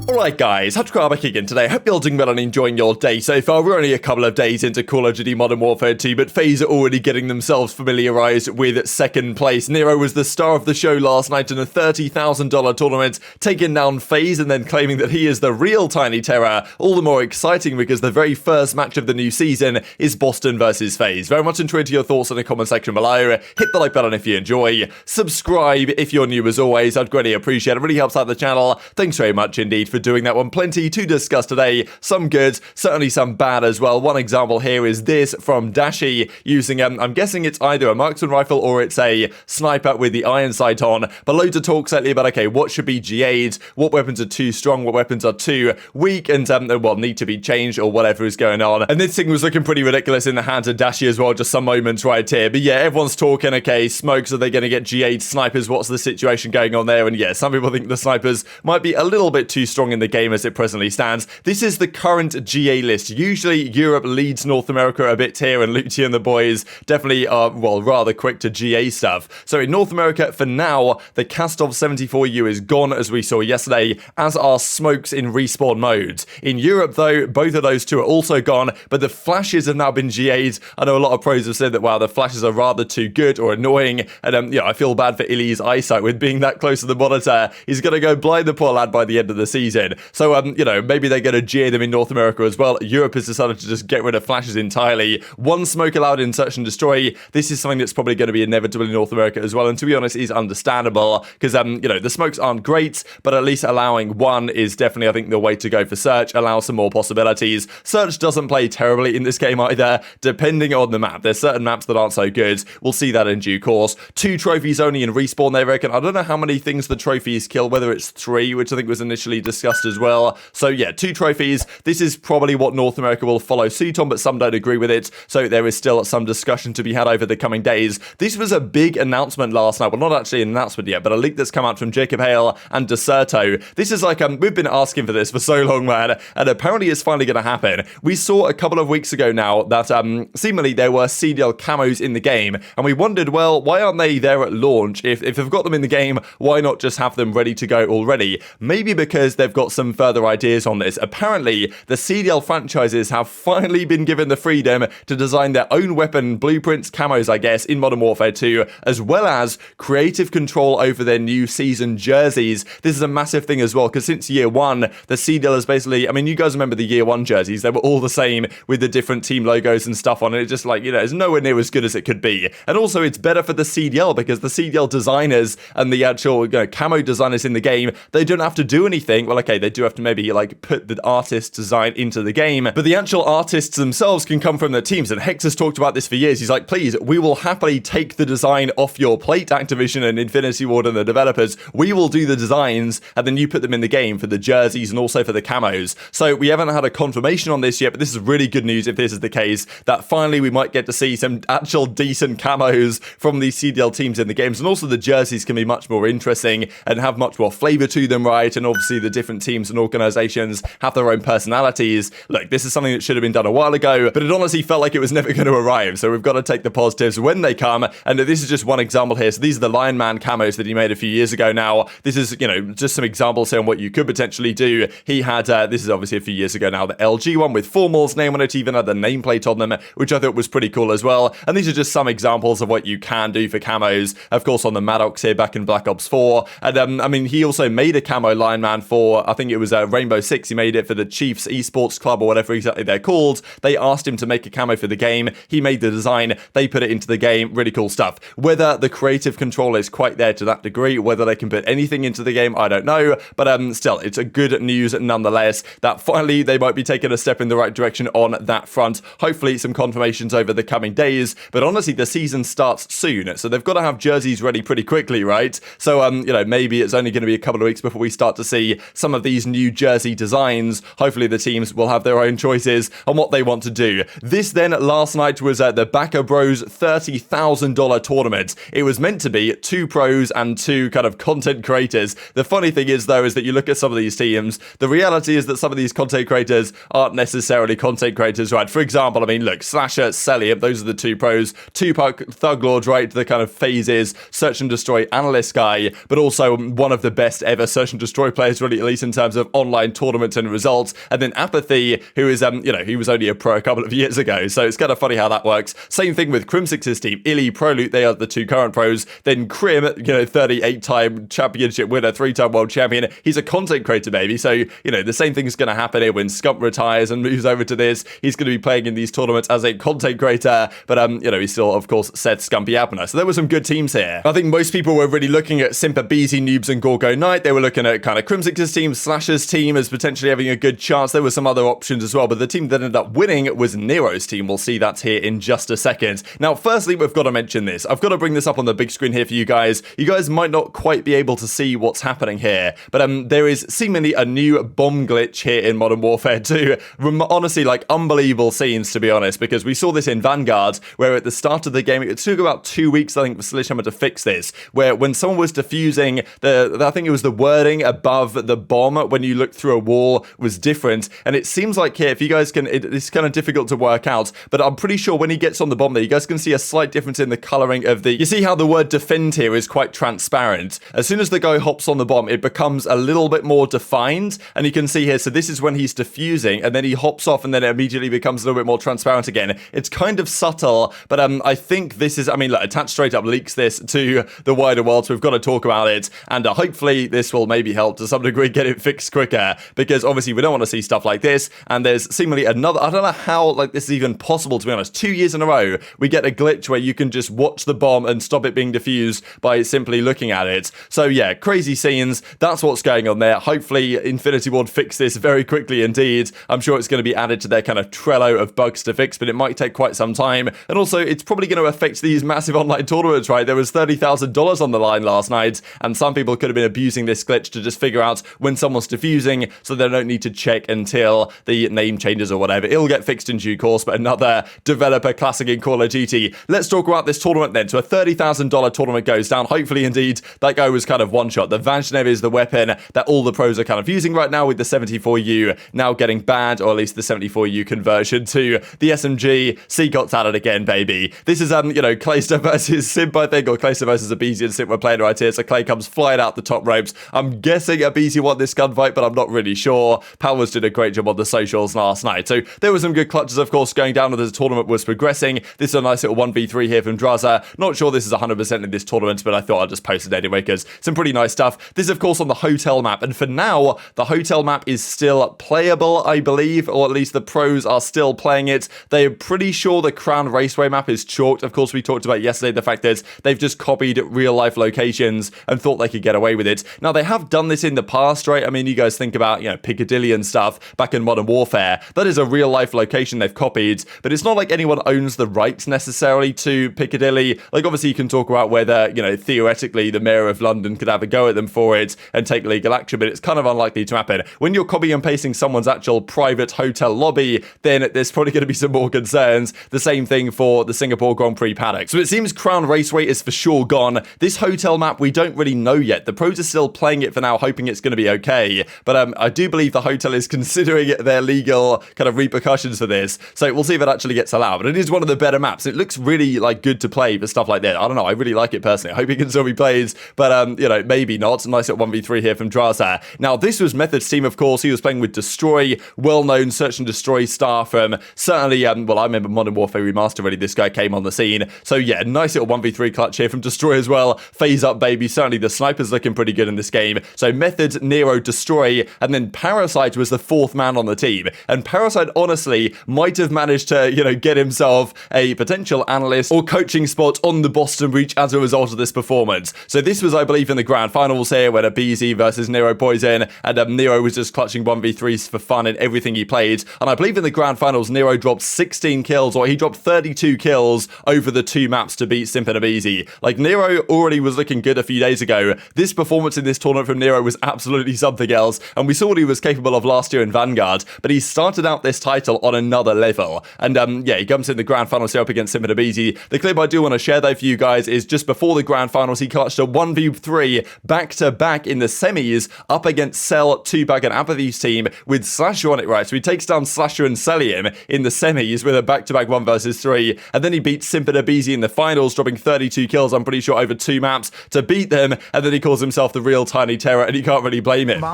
Alright guys, TacticalRab back again today. Hope you're all doing well and enjoying your day so far. We're only a couple of days into Call of Duty Modern Warfare 2, but FaZe are already getting themselves familiarized with second place. Nero was the star of the show last night in a $30,000 tournament, taking down FaZe and then claiming that he is the real Tiny Terror. All the more exciting because the very first match of the new season is Boston versus FaZe. Very much enjoyed your thoughts in the comment section below. Hit the like button if you enjoy. Subscribe if you're new as always. I'd greatly appreciate it. It really helps out the channel. Thanks very much indeed for doing that one. Plenty to discuss today. Some good, certainly some bad as well. One example here is this from Dashy using, I'm guessing it's either a marksman rifle or it's a sniper with the iron sight on. But loads of talk lately about, okay, what should be GA'd, what weapons are too strong, what weapons are too weak, and, well, need to be changed or whatever is going on. And this thing was looking pretty ridiculous in the hands of Dashy as well, just some moments right here. But yeah, everyone's talking, okay, smokes, are they going to get GA'd? Snipers, what's the situation going on there? And yeah, some people think the snipers might be a little bit too strong in the game as it presently stands. This is the current GA list. Usually Europe leads North America a bit here, and Luty and the boys definitely are, well, rather quick to GA stuff. So in North America, for now, the Kastov 74U is gone, as we saw yesterday, as are smokes in respawn modes. In Europe, though, both of those two are also gone, but the flashes have now been GA'd. I know a lot of pros have said that, wow, the flashes are rather too good or annoying, and I feel bad for iLLeY's eyesight with being that close to the monitor. He's going to go blind, the poor lad, by the end of the season. So, maybe they're going to GA them in North America as well. Europe has decided to just get rid of flashes entirely. One smoke allowed in search and destroy. This is something that's probably going to be inevitable in North America as well, and to be honest, is understandable, because, the smokes aren't great, but at least allowing one is definitely, I think, the way to go for search. Allow some more possibilities. Search doesn't play terribly in this game either, depending on the map. There's certain maps that aren't so good. We'll see that in due course. 2 trophies only in respawn, they reckon. I don't know how many things the trophies kill, whether it's 3, which I think was initially discussed as well. So yeah, 2 trophies. This is probably what North America will follow suit on, but some don't agree with it. So there is still some discussion to be had over the coming days. This was a big announcement last night. Well, not actually an announcement yet, but a leak that's come out from Jacob Hale and Deserto. This is like, we've been asking for this for so long, man, and apparently it's finally going to happen. We saw a couple of weeks ago now that seemingly there were CDL camos in the game, and we wondered, well, why aren't they there at launch? If they've got them in the game, why not just have them ready to go already? Maybe because they've got some further ideas on this. Apparently, the CDL franchises have finally been given the freedom to design their own weapon blueprints, camos, I guess, in Modern Warfare 2, as well as creative control over their new season jerseys. This is a massive thing as well, because since year 1, the CDL is basically, you guys remember the year 1 jerseys? They were all the same with the different team logos and stuff on it. It's just like, it's nowhere near as good as it could be. And also, it's better for the CDL because the CDL designers and the actual camo designers in the game, they don't have to do anything. Well, okay, they do have to maybe put the artist design into the game, but the actual artists themselves can come from their teams. And Hex has talked about this for years. He's like, please, we will happily take the design off your plate, Activision and Infinity Ward and the developers. We will do the designs and then you put them in the game for the jerseys and also for the camos. So we haven't had a confirmation on this yet, but this is really good news if this is the case, that finally we might get to see some actual decent camos from these CDL teams in the games. And also the jerseys can be much more interesting and have much more flavor to them, right? And obviously the different teams and organizations have their own personalities. Look, this is something that should have been done a while ago, but it honestly felt like it was never going to arrive. So we've got to take the positives when they come. And this is just one example here. So these are the Lion Man camos that he made a few years ago now. This is, just some examples here on what you could potentially do. He had, this is obviously a few years ago now, the LG one with Formal's name on it, even had the nameplate on them, which I thought was pretty cool as well. And these are just some examples of what you can do for camos. Of course, on the Maddox here back in Black Ops 4. And he also made a camo Lion Man for, I think it was Rainbow Six. He made it for the Chiefs Esports Club or whatever exactly they're called. They asked him to make a camo for the game. He made the design. They put it into the game. Really cool stuff. Whether the creative control is quite there to that degree, whether they can put anything into the game, I don't know. But still, it's a good news nonetheless that finally they might be taking a step in the right direction on that front. Hopefully some confirmations over the coming days. But honestly, the season starts soon, so they've got to have jerseys ready pretty quickly, right? So maybe it's only going to be a couple of weeks before we start to see some of these new jersey designs. Hopefully the teams will have their own choices on what they want to do. This then last night was the Backer Bros $30,000 tournament. It was meant to be 2 pros and 2 kind of content creators. The funny thing is though, is that you look at some of these teams, the reality is that some of these content creators aren't necessarily content creators, right? For example, look, Slasher, Cellium, those are the 2 pros. Tupac, Thug Lord, right? The kind of phases, search and destroy analyst guy, but also one of the best ever search and destroy players, really, at least in terms of online tournaments and results. And then aBeZy, who is, he was only a pro a couple of years ago. So it's kind of funny how that works. Same thing with Crimsix's team. iLLeY, Prolute, they are the two current pros. Then Crim, 38-time championship winner, 3-time world champion. He's a content creator, baby. So, the same thing is going to happen here when Scump retires and moves over to this. He's going to be playing in these tournaments as a content creator. But, he still, of course, said Scumpy Abner. So there were some good teams here. I think most people were really looking at Simp, aBeZy, Noobs, and Gorgo Knight. They were looking at kind of Crimsix's team, Slash's team as potentially having a good chance. There were some other options as well, but the team that ended up winning was Nero's team. We'll see that here in just a second. Now, firstly, we've got to mention this. I've got to bring this up on the big screen here for you guys. You guys might not quite be able to see what's happening here, but there is seemingly a new bomb glitch here in Modern Warfare 2. Honestly, like unbelievable scenes, to be honest, because we saw this in Vanguard, where at the start of the game, it took about 2 weeks, I think, for Cellium to fix this, where when someone was defusing, I think it was the wording above the bomb when you look through a wall was different. And it seems like here, if you guys can, it's kind of difficult to work out, but I'm pretty sure when he gets on the bomb there, you guys can see a slight difference in the coloring of you see how the word defend here is quite transparent. As soon as the guy hops on the bomb, it becomes a little bit more defined. And you can see here, so this is when he's defusing, and then he hops off, and then it immediately becomes a little bit more transparent again. It's kind of subtle, but I think this is, look, Attach straight up leaks this to the wider world, so we've got to talk about it, and hopefully this will maybe help to some degree get it fixed quicker, because obviously we don't want to see stuff like this, and there's seemingly another, I don't know how this is even possible, to be honest. 2 years in a row, we get a glitch where you can just watch the bomb and stop it being defused by simply looking at it. So yeah, crazy scenes, that's what's going on there. Hopefully Infinity Ward fix this very quickly indeed. I'm sure it's going to be added to their kind of Trello of bugs to fix, but it might take quite some time, and also it's probably going to affect these massive online tournaments, right? There was $30,000 on the line last night, and some people could have been abusing this glitch to just figure out when someone's defusing, so they don't need to check until the name changes or whatever. It'll get fixed in due course, but another developer classic in Call of Duty. Let's talk about this tournament then. So a $30,000 tournament goes down. Hopefully, indeed, that guy was kind of one shot. The Vazhnev is the weapon that all the pros are kind of using right now, with the 74U now getting banned, or at least the 74U conversion to the SMG. Seagot's at it again, baby. This is, Clayster versus Simp, I think, or Clayster versus aBeZy, and Simp were playing right here. So Clay comes flying out the top ropes. I'm guessing aBeZy won this gunfight, but I'm not really sure. Powers did a great job on the socials last night. So there were some good clutches, of course, going down as the tournament was progressing. This is a nice little 1v3 here from Drazah. Not sure this is 100% in this tournament, but I thought I'd just post it anyway, because some pretty nice stuff. This is, of course, on the hotel map, and for now, the hotel map is still playable, I believe, or at least the pros are still playing it. They're pretty sure the Crown Raceway map is chalked. Of course, we talked about yesterday the fact that they've just copied real-life locations and thought they could get away with it. Now, they have done this in the past, right? You guys think about, Piccadilly and stuff back in Modern Warfare. That is a real-life location they've copied, but it's not like anyone owns the rights necessarily to Piccadilly. Obviously, you can talk about whether, theoretically, the Mayor of London could have a go at them for it and take legal action, but it's kind of unlikely to happen. When you're copying and pasting someone's actual private hotel lobby, then there's probably going to be some more concerns. The same thing for the Singapore Grand Prix paddock. So it seems Crown Raceway is for sure gone. This hotel map, we don't really know yet. The pros are still playing it for now, hoping it's going to be okay. But I do believe the hotel is considering their legal kind of repercussions for this. So we'll see if it actually gets allowed. But it is one of the better maps. It looks really good to play for stuff like that. I don't know. I really like it personally. I hope it can still be played, but maybe not. Nice little 1v3 here from Drazah. Now, this was Method's team, of course. He was playing with Destroy, well-known search and destroy star from certainly, I remember Modern Warfare Remastered already. This guy came on the scene. So yeah, nice little 1v3 clutch here from Destroy as well. FaZe up, baby. Certainly the sniper's looking pretty good in this game. So Method, Nero, Destroy, and then Parasite was the fourth man on the team. And Parasite, honestly, might have managed to, get himself a potential analyst or coaching spot on the Boston Reach as a result of this performance. So this was, I believe, in the grand finals here, when aBeZy versus Nero Poison, and Nero was just clutching 1v3s for fun in everything he played. And I believe in the grand finals, Nero dropped 16 kills, or he dropped 32 kills over the two maps to beat Simp and aBeZy. Nero already was looking good a few days ago. This performance in this tournament from Nero was absolutely something else, and we saw what he was capable of last year in Vanguard, but he started out this title on another level. And he comes in the grand finals up against Simp and aBeZy. The clip I do want to share though for you guys is just before the grand finals, he clutched a 1v3 back-to-back in the semis up against Cell, aBeZy and aBeZy's team with Slasher on it, right? So he takes down Slasher and Cellium in the semis with a back-to-back 1 versus 3, and then he beats Simp and aBeZy in the finals, dropping 32 kills, I'm pretty sure, over 2 maps to beat them, and then he calls himself the real Tiny Terror, and you can't really blame him.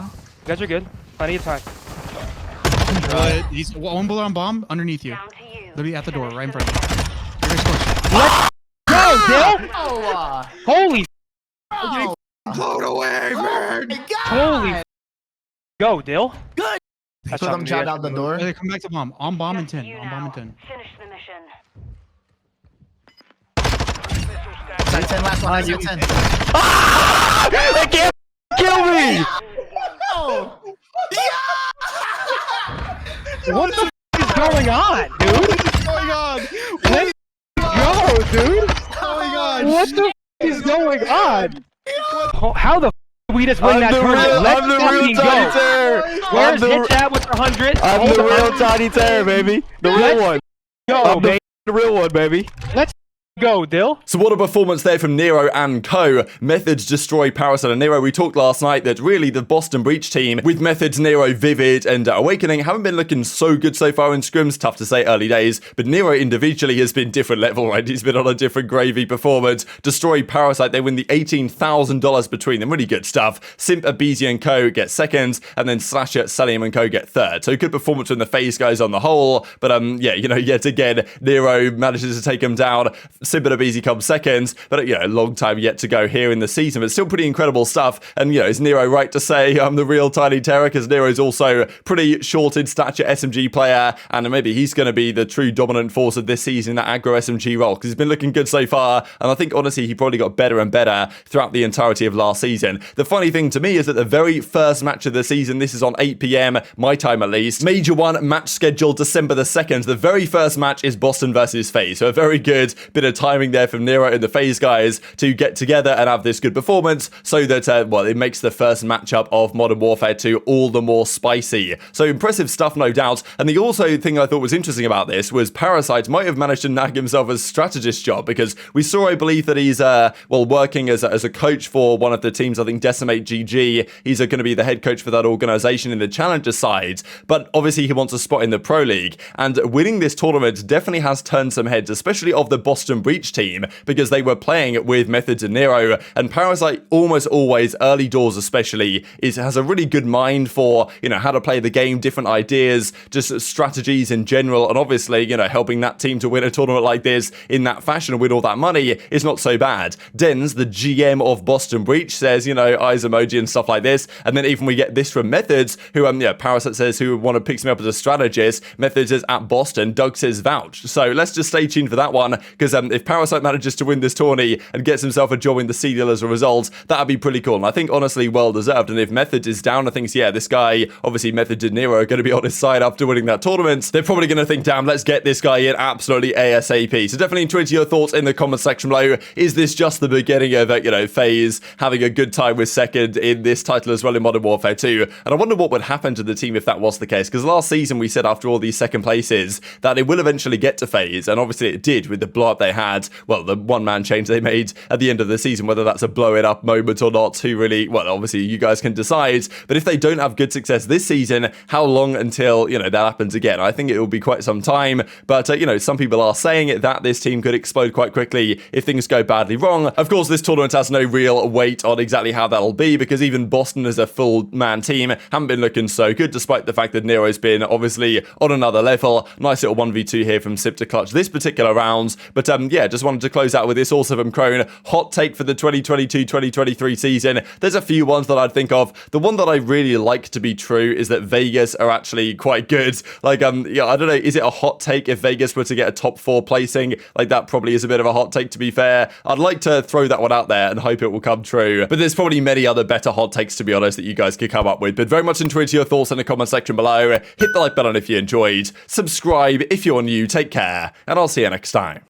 guys are good. Plenty of time. He's one bullet on bomb underneath you. Literally at the door, right in front of you. You're scorched. Let's go, Dill! Holy Blown away, man! Holy go, Dill. Good. That's Put them shot out the door. They come back to bomb. On bomb and 10. On bomb and 10. Finish the mission. Side 10, last one. Side 10. They can't kill me! What the is going on, dude? What's going on? Let's go, dude! Going on? What the is going on? How the did we just win that tournament? Let's fucking go! Where's Hitch at with 100? I'm the real Tiny Terror, baby. The real one. Go, baby. The real one, baby. Let's go, Dill. So what a performance there from Nero and co. Methods destroy Parasite and Nero. We talked last night that really the Boston Breach team with Methods, Nero, Vivid and Awakening haven't been looking so good so far in scrims. Tough to say early days, but Nero individually has been different level, right? He's been on a different gravy performance. Destroy Parasite, they win the $18,000 between them. Really good stuff. Simp, aBeZy and co get seconds, and then Slasher, Cellium and co get third. So good performance from the FaZe guys on the whole, but yeah, you know, yet again, Nero manages to take him down. Simp and aBeZy come seconds, but you know, a long time yet to go here in the season, but still pretty incredible stuff. And you know, is Nero right to say I'm the real Tiny Terror? Because Nero's also pretty short in stature SMG player, and maybe he's going to be the true dominant force of this season in that aggro SMG role, because he's been looking good so far, and I think honestly he probably got better and better throughout the entirety of last season. The funny thing to me is that the very first match of the season, this is on 8 PM, my time at least, Major 1 match scheduled December the 2nd, the very first match is Boston versus FaZe, so a very good bit of timing there from Nero and the FaZe guys to get together and have this good performance, so that well, it makes the first matchup of Modern Warfare 2 all the more spicy. So impressive stuff, no doubt. And the also thing I thought was interesting about this was Parasite might have managed to nag himself a strategist job, because we saw, I believe, that he's well, working as a coach for one of the teams, I think Decimate GG. He's going to be the head coach for that organization in the challenger side, but obviously he wants a spot in the Pro League, and winning this tournament definitely has turned some heads, especially of the Boston Breach team, because they were playing with Methods and Nero, and Parasite almost always, early doors especially, has a really good mind for, you know, how to play the game, different ideas, just strategies in general, and obviously, you know, helping that team to win a tournament like this in that fashion and win all that money is not so bad. Dens, the GM of Boston Breach, says, you know, eyes emoji and stuff like this, and then even we get this from Methods, who, yeah, Parasite says who want to pick me up as a strategist. Methods is at Boston, Doug says vouch. So let's just stay tuned for that one, because if Parasite manages to win this tourney and gets himself a job in the CDL as a result, that'd be pretty cool, and I think honestly well deserved. And if Methods is down, I think, yeah, this guy, obviously Methods and Nero are going to be on his side after winning that tournament. They're probably going to think, damn, let's get this guy in absolutely ASAP. So definitely tweet your thoughts in the comment section below. Is this just the beginning of, you know, FaZe having a good time with second in this title as well in Modern Warfare 2? And I wonder what would happen to the team if that was the case, because last season we said after all these second places that it will eventually get to FaZe, and obviously it did with the blow up they had, well, the one-man change they made at the end of the season. Whether that's a blow it up moment or not, who really, well, obviously you guys can decide. But if they don't have good success this season, how long until, you know, that happens again? I think it will be quite some time, but you know, some people are saying that this team could explode quite quickly if things go badly wrong. Of course, this tournament has no real weight on exactly how that'll be, because even Boston as a full man team haven't been looking so good, despite the fact that Nero's been obviously on another level. Nice little 1v2 here from Simp to clutch this particular round. But yeah, just wanted to close out with this also from Crone. Hot take for the 2022-2023 season. There's a few ones that I'd think of. The one that I really like to be true is that Vegas are actually quite good. Like, yeah, I don't know, is it a hot take if Vegas were to get a top 4 placing? Like, that probably is a bit of a hot take, to be fair. I'd like to throw that one out there and hope it will come true. But there's probably many other better hot takes, to be honest, that you guys could come up with. But very much enjoyed your thoughts in the comment section below. Hit the like button if you enjoyed. Subscribe if you're new. Take care, and I'll see you next time.